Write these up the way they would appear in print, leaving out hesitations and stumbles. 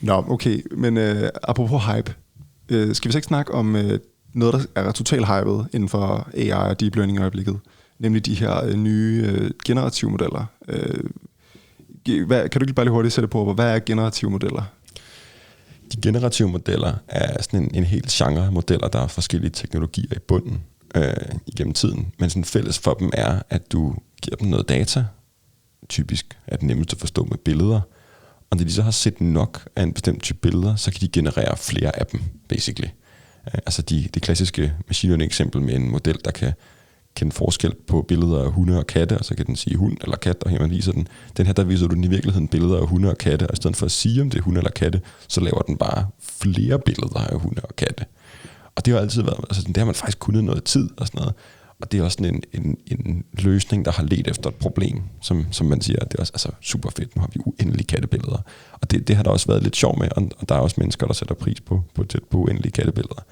Nå, okay, men apropos hype, skal vi så ikke snakke om noget, der er totalt hypet inden for AI og deep learning i øjeblikket, nemlig de her nye generative modeller. Kan du ikke bare lige hurtigt sætte på, hvad er generative modeller? De generative modeller er sådan en hel genre af modeller, der har forskellige teknologier i bunden igennem tiden. Men sådan fælles for dem er, at du giver dem noget data, typisk er det nemmest at forstå med billeder, og når de så har set nok af en bestemt type billeder, så kan de generere flere af dem, basically. Altså det klassiske machine learning eksempel med en model, der kan kende forskel på billeder af hunde og katte, og så kan den sige hund eller kat, og her man viser den. Den her, der viser du den i virkeligheden billeder af hunde og katte, og i stedet for at sige, om det er hunde eller katte, så laver den bare flere billeder af hunde og katte. Og det har altid været, altså det har man faktisk kunnet noget tid og sådan noget. Og det er også sådan en løsning, der har ledt efter et problem, som man siger, det er også altså super fedt, nu har vi uendelige kattebilleder. Og det har der også været lidt sjov med, og der er også mennesker, der sætter pris på uendelige kattebilleder.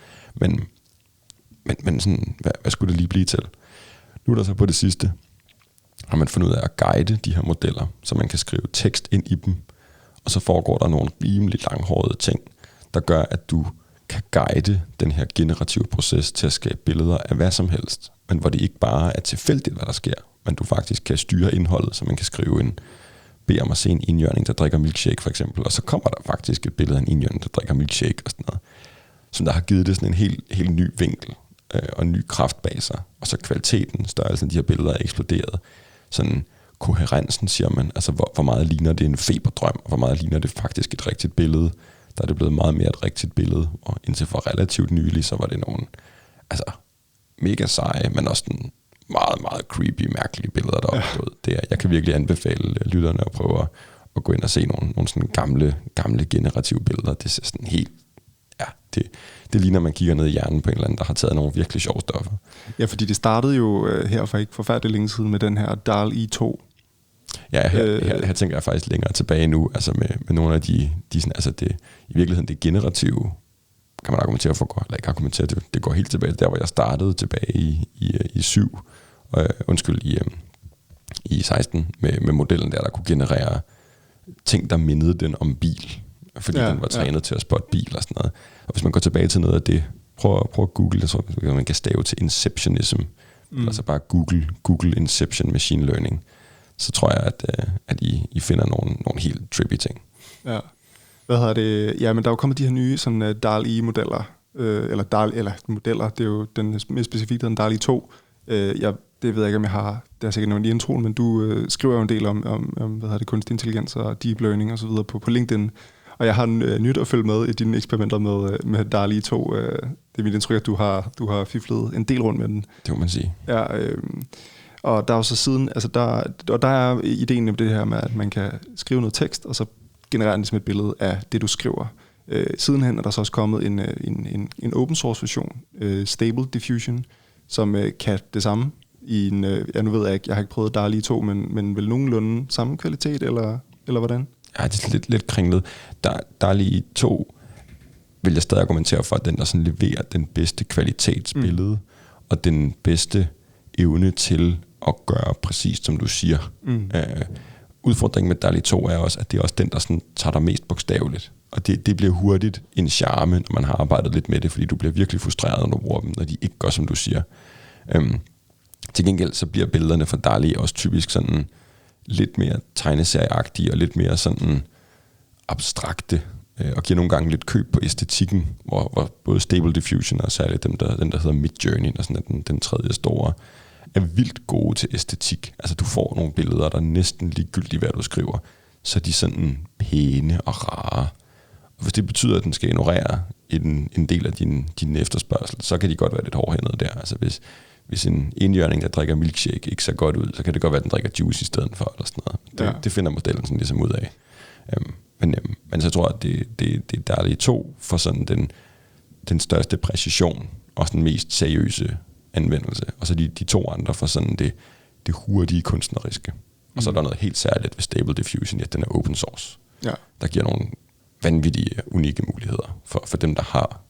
Men sådan, hvad skulle det lige blive til? Nu er der så på det sidste, har man fundet ud af at guide de her modeller, så man kan skrive tekst ind i dem, og så foregår der nogle rimelig langhårede ting, der gør, at du kan guide den her generative proces til at skabe billeder af hvad som helst, men hvor det ikke bare er tilfældigt, hvad der sker, men du faktisk kan styre indholdet, så man kan skrive bed om at se en indjørning, der drikker milkshake for eksempel, og så kommer der faktisk et billede af en indjørning, der drikker milkshake og sådan noget, som der har givet det sådan en helt ny vinkel og en ny kraft bag sig, og så kvaliteten, størrelsen af de her billeder er eksploderet. Sådan koherensen, siger man, altså hvor meget ligner det en feberdrøm, og hvor meget ligner det faktisk et rigtigt billede. Der er det blevet meget mere et rigtigt billede, og indtil for relativt nylig, så var det nogle mega seje, men også sådan meget, meget creepy, mærkelige billeder, der opstod. Jeg kan virkelig anbefale lytterne at prøve at gå ind og se nogle sådan gamle generative billeder. Det ser sådan helt, det ligner, man kigger ned i hjernen på en eller anden, der har taget nogle virkelig sjove stoffer. Ja, fordi det startede jo her for ikke forfærdeligt længe siden med den her DALL-E 2. Ja, her tænker jeg faktisk længere tilbage nu, altså med nogle af de sådan, altså det, i virkeligheden det generative, kan man argumentere for, eller ikke argumentere, det går helt tilbage der, hvor jeg startede tilbage i 7, i 16, med modellen der kunne generere ting, der mindede den om bil, fordi den var trænet til at spotte bil og sådan noget. Og hvis man går tilbage til noget af det, prøv at google, så man kan stave til inceptionism, altså bare google inception machine learning, så tror jeg, at I finder nogle helt trippy ting. Ja. Hvad hedder det? Ja, men der er jo kommet de her nye sådan DALL-E-modeller, eller modeller, det er jo den mere specifikt den DALL-E 2. Det ved jeg ikke, om jeg har, det er sikkert nævnt i introen, men du skriver jo en del om hvad hedder det, kunstig intelligens og deep learning og så videre på LinkedIn. Og jeg har nyt at følge med i dine eksperimenter med DALL-E 2. Det er mit indtryk, at du har fiflet en del rundt med den. Det må man sige. Ja, og der er jo så siden, altså der er ideen om det her med, at man kan skrive noget tekst, og så generere den som et billede af det, du skriver. Sidenhen er der så også kommet en open source version, Stable Diffusion, som kan det samme. Nu ved jeg ikke, jeg har ikke prøvet DALL-E 2, men vel nogenlunde samme kvalitet, eller hvordan? Ja, det er lidt kringlet. DALL-E 2 vil jeg stadig argumentere for, at den der sådan leverer den bedste kvalitetsbillede, og den bedste evne til at gøre præcis som du siger. Udfordringen med DALL-E 2 er også, at det er også den, der sådan tager dig mest bogstaveligt. Og det bliver hurtigt en charme, når man har arbejdet lidt med det, fordi du bliver virkelig frustreret, når du bruger dem, når de ikke gør, som du siger. Til gengæld så bliver billederne fra DALL-E også typisk sådan lidt mere tegneserieagtige og lidt mere sådan abstrakte, og giver nogle gange lidt køb på æstetikken, hvor både Stable Diffusion og særligt den der hedder Midjourney, og sådan den tredje store, er vildt gode til æstetik. Altså du får nogle billeder, der er næsten ligegyldigt, hvad du skriver, så de er sådan pæne og rare. Og hvis det betyder, at den skal ignorere en del af din efterspørgsel, så kan de godt være lidt hårdhændede der. Altså hvis en indjørning, der drikker milkshake, ikke ser godt ud, så kan det godt være, at den drikker juice i stedet for, eller sådan noget. Det finder modellen sådan ligesom ud af. Men så tror jeg, at det er DALL-E 2 for sådan den største præcision, og den mest seriøse anvendelse. Og så de to andre for sådan det hurtige kunstneriske. Og så er der noget helt særligt ved Stable Diffusion, at den er open source. Ja. Der giver nogle vanvittige, unikke muligheder for dem, der har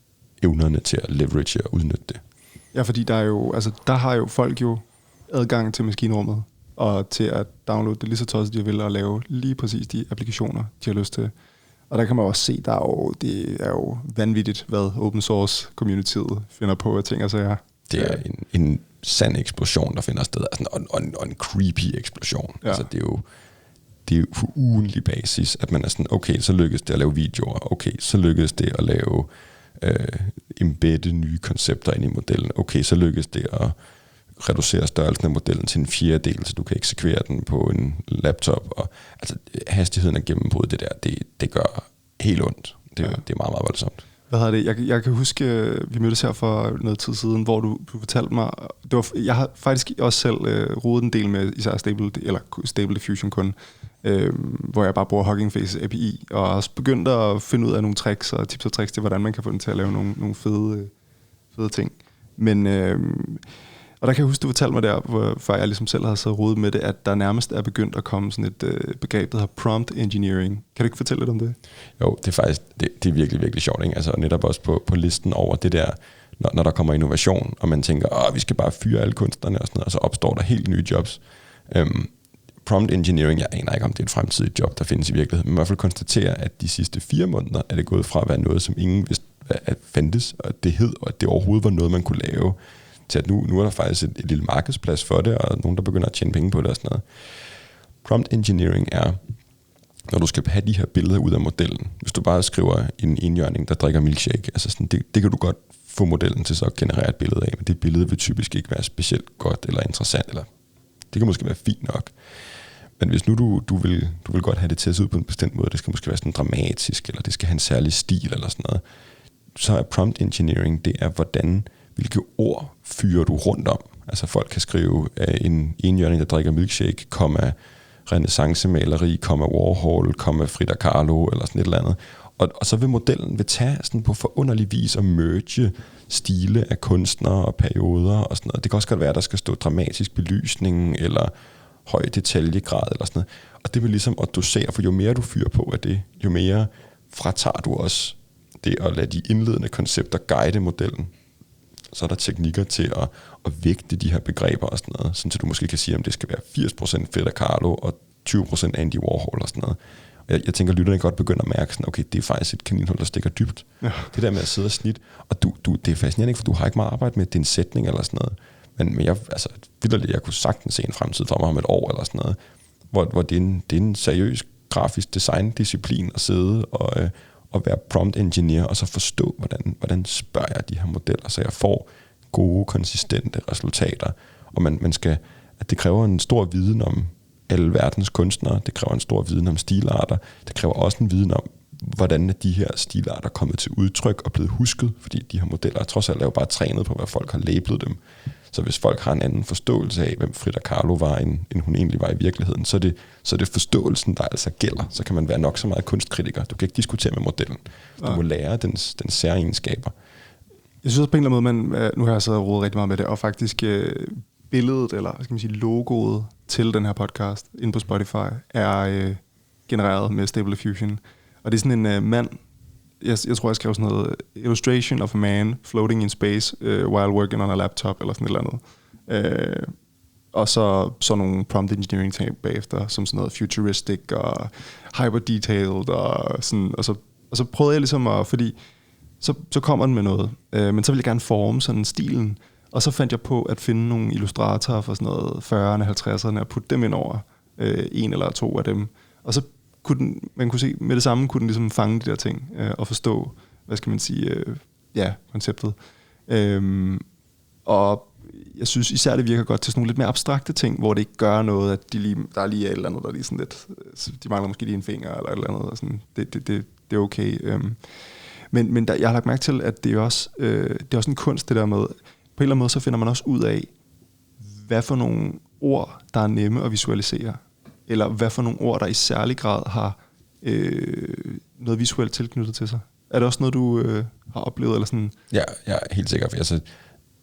evnerne til at leverage og udnytte det. Ja, fordi der har jo folk jo adgang til maskinrummet, og til at downloade det lige så tosset, de vil, og lave lige præcis de applikationer, de har lyst til. Og der kan man også se, det er jo vanvittigt, hvad open source communityet finder på af ting og sager. Det er en sand eksplosion, der finder sted, altså og en creepy eksplosion. Ja. Altså det er jo på ugentlig basis, at man er sådan, okay, så lykkes det at lave videoer, okay, så lykkes det at lave embedde nye koncepter ind i modellen, okay, så lykkes det at reducere størrelsen af modellen til en fjerdedel, så du kan eksekvere den på en laptop, og altså hastigheden af gennembrud, det gør helt ondt. Det er meget, meget voldsomt. Hvad hedder det? Jeg kan huske, vi mødtes her for noget tid siden, hvor du fortalte mig, jeg har faktisk også selv rodet en del med især Stable Diffusion kun, hvor jeg bare bruger Hugging Face API, og også begyndt at finde ud af nogle tricks og tips og tricks til, hvordan man kan få den til at lave nogle fede ting. Men og der kan jeg huske, du fortalte mig der, før jeg ligesom selv havde så rodet med det, at der nærmest er begyndt at komme sådan et begreb, der hedder prompt engineering. Kan du ikke fortælle lidt om det? Jo, det er faktisk det er virkelig, virkelig sjovt, ikke? Altså netop også på listen over det der, når der kommer innovation, og man tænker, vi skal bare fyre alle kunstnerne og sådan noget, og så opstår der helt nye jobs. Prompt engineering, jeg aner ikke, om det er et fremtidigt job, der findes i virkeligheden, men i hvert fald konstatere, at de sidste 4 måneder er det gået fra at være noget, som ingen vidste, at fandtes, og det hed, og at det overhovedet var noget, man kunne lave, til at nu er der faktisk et lille markedsplads for det, og nogen, der begynder at tjene penge på det og sådan noget. Prompt engineering er, når du skal have de her billeder ud af modellen. Hvis du bare skriver en enhjørning, der drikker milkshake, altså sådan, det kan du godt få modellen til så at generere et billede af, men det billede vil typisk ikke være specielt godt eller interessant, eller det kan måske være fint nok. Men hvis nu du vil godt have det til at se ud på en bestemt måde, det skal måske være sådan dramatisk, eller det skal have en særlig stil eller sådan noget, så er prompt engineering, det er hvilke ord fyrer du rundt om. Altså folk kan skrive en enhjørning, der drikker milkshake, renaissancemaleri, Warhol, Frida Kahlo, eller sådan et eller andet. Og så vil modellen tage sådan på forunderlig vis at merge stile af kunstnere og perioder og sådan noget. Det kan også godt være, at der skal stå dramatisk belysning, eller høj detaljegrad, eller sådan noget. Og det vil ligesom at dosere, for jo mere du fyrer på af det, jo mere fratager du også det at lade de indledende koncepter guide modellen. Så er der teknikker til at vægte de her begreber og sådan noget, sådan så du måske kan sige, om det skal være 80% Frida Kahlo og 20% Andy Warhol og sådan noget. Og jeg tænker, at lytterne godt begynder at mærke sådan, okay, det er faktisk et kaninhul, der stikker dybt. Ja. Det der med at sidde og snit, og det er fascinerende, for du har ikke meget arbejde med din sætning eller sådan noget. Men jeg kunne sagtens se en fremtid for mig om et år eller sådan noget, hvor det er en seriøs grafisk design-disciplin at sidde og være prompt engineer, og så forstå, hvordan spørger jeg de her modeller, så jeg får gode, konsistente resultater. Og man skal, at det kræver en stor viden om alle verdens kunstnere, det kræver en stor viden om stilarter, det kræver også en viden om, hvordan de her stilarter er kommet til udtryk og blevet husket, fordi de her modeller trods alt er jo bare trænet på, hvad folk har labelet dem. Så hvis folk har en anden forståelse af, hvem Frida Kahlo var, end hun egentlig var i virkeligheden, så er det forståelsen, der altså gælder. Så kan man være nok så meget kunstkritiker. Du kan ikke diskutere med modellen. Du må lære dens særegenskaber. Jeg synes på en eller anden måde, nu har jeg så rodet rigtig meget med det, og faktisk billedet, eller hvad skal man sige, logoet til den her podcast inde på Spotify, er genereret med Stable Diffusion. Og det er sådan en mand, jeg tror, jeg skrev sådan noget, illustration of a man floating in space while working on a laptop, eller sådan et eller andet. Og så nogle prompt engineering ting bagefter, som sådan noget futuristic og hyper detailed, og sådan, og så prøvede jeg ligesom fordi så kommer den med noget, men så ville jeg gerne forme sådan stilen, og så fandt jeg på at finde nogle illustratorer fra sådan noget 40'erne, 50'erne, og putte dem ind over, en eller to af dem, og så man kunne se, med det samme kunne den ligesom fange de der ting, og forstå, hvad skal man sige, konceptet. Og jeg synes især, det virker godt til sådan nogle lidt mere abstrakte ting, hvor det ikke gør noget, at der er lige et eller andet, der er lige sådan lidt, de mangler måske lige en finger, eller et eller andet, og sådan, det er okay. Men jeg har lagt mærke til, at det er også en kunst, det der med, på en eller anden måde, så finder man også ud af, hvad for nogle ord, der er nemme at visualisere, eller hvad for nogle ord, der i særlig grad har noget visuelt tilknyttet til sig. Er det også noget, du har oplevet? Eller sådan? Ja, jeg er helt sikker. Altså,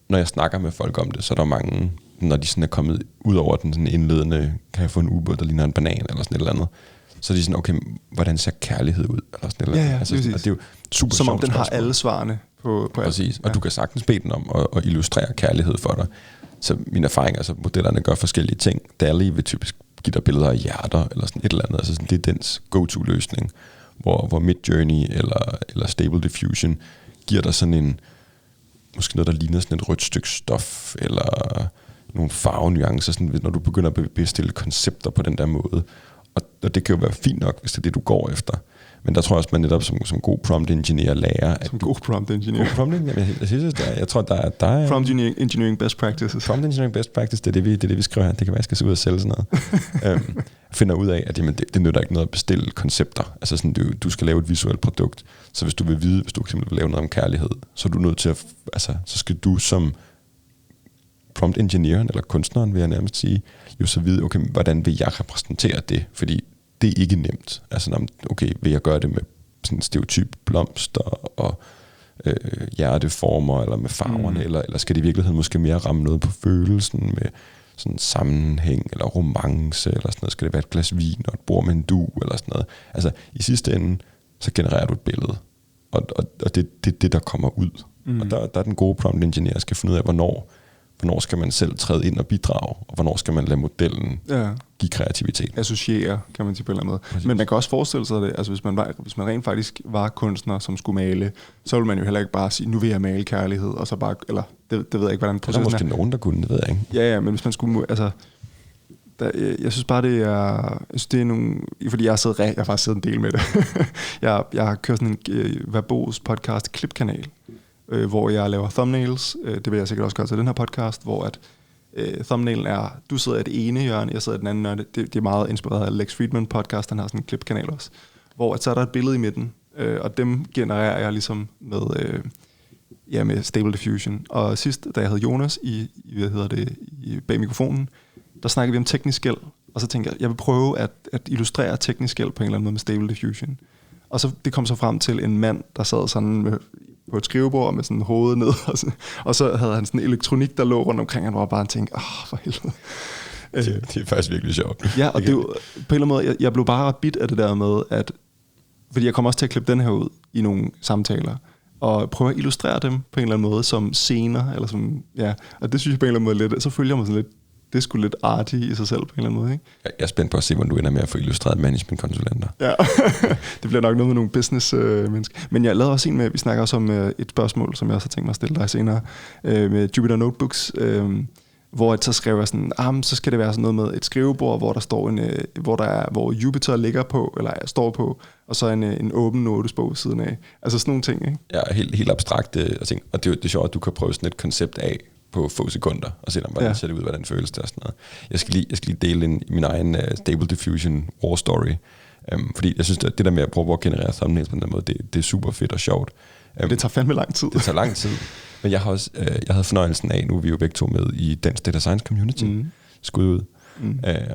når jeg snakker med folk om det, så er der mange, når de sådan er kommet ud over den sådan indledende, kan jeg få en ubåd, der ligner en banan, eller sådan et eller andet, så er de sådan, okay, hvordan ser kærlighed ud? Eller sådan et eller andet. Ja, altså, og det er jo super som om den spørgsmål. har alle svarene på præcis, alt. Og du kan sagtens bede den om at illustrere kærlighed for dig. Så min erfaring er, at modellerne gør forskellige ting. DALL-E vil typisk give dig billeder af hjerter, eller sådan et eller andet. Altså sådan, det er dens go-to-løsning. hvor Midjourney eller Stable Diffusion giver dig sådan en, måske noget, der ligner sådan et rødt stykke stof, eller nogle farvenuancer, sådan, når du begynder at bestille koncepter på den der måde. Og det kan jo være fint nok, hvis det er det, du går efter. Men der tror jeg også, man netop som god prompt engineer lærer... Som god prompt engineer. God prompt engineer, jeg tror, der er... Prompt engineering best practices. Prompt engineering best practice, det er det, vi skriver her. Det kan være, jeg skal se ud og sælge sådan noget. Finder ud af, at jamen, det nytter ikke noget at bestille koncepter. Altså sådan, du skal lave et visuelt produkt. Så hvis du vil vide, hvis du eksempel vil lave noget om kærlighed, så er du nødt til at... Altså, så skal du som prompt engineeren, eller kunstneren, vil jeg nærmest sige, jo så vide, okay, hvordan vil jeg repræsentere det? Fordi det er ikke nemt. Altså, okay, vil jeg gøre det med sådan en stereotyp blomster og hjerteformer, eller med farverne, eller skal det i virkeligheden måske mere ramme noget på følelsen med sådan sammenhæng, eller romance, eller sådan noget? Skal det være et glas vin og et bord med en dug, eller sådan noget? Altså, i sidste ende, så genererer du et billede, og det er det, der kommer ud. Og der er den gode prompt engineer, skal finde ud af, hvornår skal man selv træde ind og bidrage, og hvornår skal man lade modellen give kreativitet. Associere, kan man sige på en eller anden måde. Præcis. Men man kan også forestille sig det, altså hvis man rent faktisk var kunstner, som skulle male, så ville man jo heller ikke bare sige, nu vil jeg male kærlighed, og så bare, eller det ved jeg ikke, hvordan processen er. Der er måske nogen, der kunne, det ved jeg ikke. Ja, men hvis man skulle, altså, jeg synes bare, det er nogle, fordi jeg har faktisk siddet en del med det. jeg har kørt sådan en Verbos podcast klipkanal, hvor jeg laver thumbnails. Det vil jeg sikkert også gøre til den her podcast, hvor at thumbnailen er, du sidder i det ene hjørne, jeg sidder i den anden hjørne. Det er meget inspireret af Lex Friedman podcast, han har sådan en klipkanal også, hvor at så er der et billede i midten, og dem genererer jeg ligesom med Stable Diffusion. Og sidst, da jeg havde Jonas i bag mikrofonen, der snakkede vi om teknisk gæld, og så tænkte jeg vil prøve at illustrere teknisk gæld på en eller anden måde med Stable Diffusion. Og så det kom så frem til en mand, der sad sådan på et skrivebord med sådan hovedet ned, og så havde han sådan elektronik, der lå rundt omkring, og han var bare tænkt, for helvede. Det er faktisk virkelig sjovt. Ja, og det var, på en eller anden måde, jeg blev bare bit af det der med, at, fordi jeg kommer også til at klippe den her ud i nogle samtaler, og prøve at illustrere dem på en eller anden måde som scener, eller som, ja, og det synes jeg på en eller anden måde lidt, så følger jeg mig sådan lidt, det er sgu lidt arty i sig selv på en eller anden måde, ikke? Jeg er spændt på at se, hvordan du ender med at få illustreret managementkonsulenter. Ja, det bliver nok noget med nogle business-mennesker. Men jeg lavede også en med, vi snakker også om et spørgsmål, som jeg også har tænkt mig at stille dig senere, med Jupyter Notebooks, hvor så skrev jeg sådan, så skal det være sådan noget med et skrivebord, hvor der står hvor Jupyter ligger på, eller står på, og så en åben notesbog ved siden af. Altså sådan nogle ting, ikke? Ja, helt abstrakte ting. Og det er sjovt, at du kan prøve sådan et koncept af på få sekunder, og se, hvordan ser det ud, hvordan føles det og sådan noget. Jeg skal lige dele min egen Stable Diffusion war story, fordi jeg synes, at det der med at prøve at generere thumbnails på den måde, det er super fedt og sjovt. Det tager fandme lang tid. Det tager lang tid. Men jeg havde fornøjelsen af, nu er vi jo begge to med i Dansk Data Science Community, skud ud.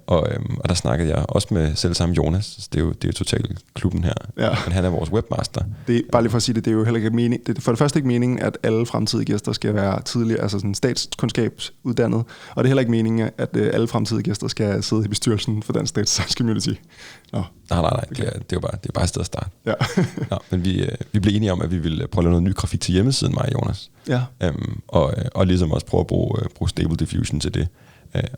Og der snakkede jeg også med selv samme Jonas. Det er jo totalt klubben her. Ja. Men han er vores webmaster. Det er, bare lige for at sige det er jo heller ikke meningen. Det er for det første ikke meningen, at alle fremtidige gæster skal være tidligere, altså sådan statskundskabsuddannet. Og det er heller ikke meningen, at alle fremtidige gæster skal sidde i bestyrelsen for Dansk Data Science Community. Nej. Okay. Det er bare et sted at starte. Ja. Men vi blev enige om, at vi ville prøve at lave noget ny grafik til hjemmesiden, mig og Jonas. Ja. Og ligesom også prøve at bruge Stable Diffusion til det.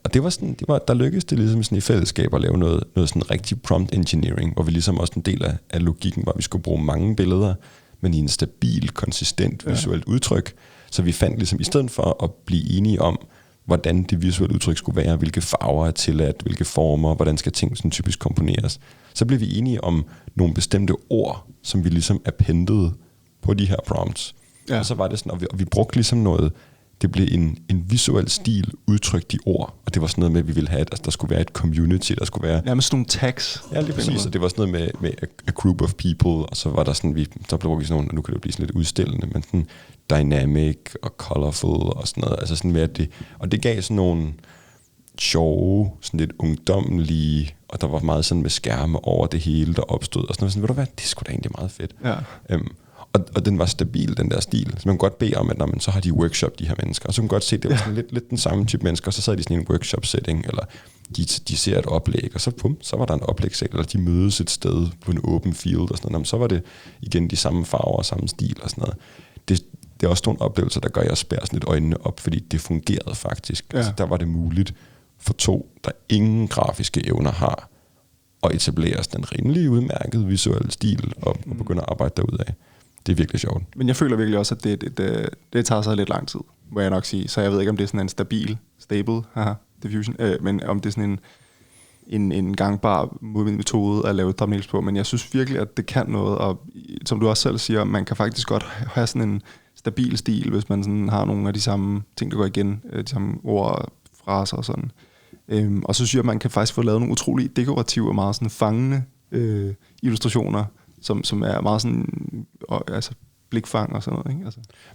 Og det var sådan, der lykkedes det ligesom sådan i fællesskab at lave noget sådan rigtig prompt engineering, hvor vi ligesom også en del af logikken, hvor vi skulle bruge mange billeder, men i en stabil, konsistent visuelt udtryk. Så vi fandt ligesom, i stedet for at blive enige om, hvordan det visuelle udtryk skulle være, hvilke farver er tilladt, hvilke former, hvordan skal ting sådan typisk komponeres, så blev vi enige om nogle bestemte ord, som vi ligesom appendede på de her prompts. Ja. Og så var det sådan, og vi brugte ligesom noget. Det blev en visuel stil udtrykt i ord, og det var sådan noget med, at vi ville have, at der skulle være et community, der skulle være... Ja, med sådan nogle tags. Ja, lige præcis, og det var sådan noget med a group of people, og så var der sådan, så blev vi sådan nogle, nu kan det blive sådan lidt udstillende, men sådan dynamic og colorful og sådan noget, altså sådan med, at det gav sådan nogle sjove, sådan lidt ungdommelige, og der var meget sådan med skærme over det hele, der opstod, og sådan noget, sådan, ved du hvad, det er sgu da egentlig meget fedt. Ja. Og den var stabil, den der stil. Så man kunne godt bede om, at så har de workshop, de her mennesker. Og så kunne man godt se, at det var sådan lidt den samme type mennesker. Og så sad de sådan i en workshop-setting, eller de ser et oplæg, og så var der en oplægssal, eller de mødes et sted på en open field, og sådan noget. Så var det igen de samme farver og samme stil, og sådan noget. Det er også nogle oplevelser, der gør, at jeg spærrer sådan lidt øjnene op, fordi det fungerede faktisk. Ja. Altså, der var det muligt for to, der ingen grafiske evner har, og etablere sådan en rimelig udmærket visuel stil og begynde at arbejde derudad. Det er virkelig sjovt. Men jeg føler virkelig også, at det tager sig lidt lang tid, må jeg nok sige. Så jeg ved ikke, om det er sådan en stable diffusion, men om det er sådan en gangbar metode at lave thumbnails på. Men jeg synes virkelig, at det kan noget, og som du også selv siger, man kan faktisk godt have sådan en stabil stil, hvis man sådan har nogle af de samme ting, der går igen, de samme ord, fraser og sådan. Og så synes jeg, at man kan faktisk få lavet nogle utrolig dekorative og meget sådan fangende illustrationer, som er meget sådan, altså blikfang og sådan noget, ikke? Altså.